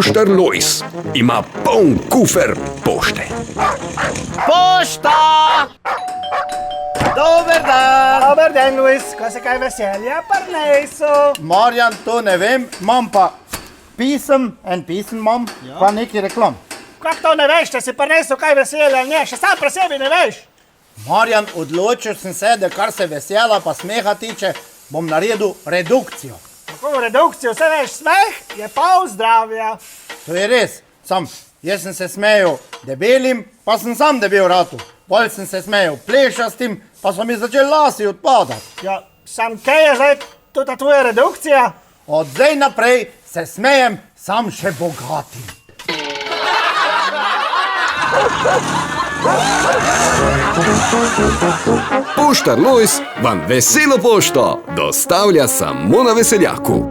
Poštar Lojz ima poln kufer pošte. Pošta! Dober dan! Dober dan, Lojz, ko se kaj veselja prinesel? Marjan, to ne vem, imam pa pisem imam, pa neki reklam. Kako to ne veš, če si prinesel kaj veselja ali ne? Še sam pri sebi ne veš. Marjan, odločil sem se, da kar se vesela pa smeha tiče, bom naredil redukcijo. Kako redukcijo, vse veš, smeh je pol zdravja. To je res, jaz sem se smejal debelim, pa sem sam debel ratu. Bolj sem se smejal plešastim, pa so mi začeli lasi odpadati. Ja, sam kaj je zdaj tudi tvoja redukcija? Od zdaj naprej se smejem sam še bogatim. Poštar Lojz vam veselo pošto dostavlja samo na Veseljaku.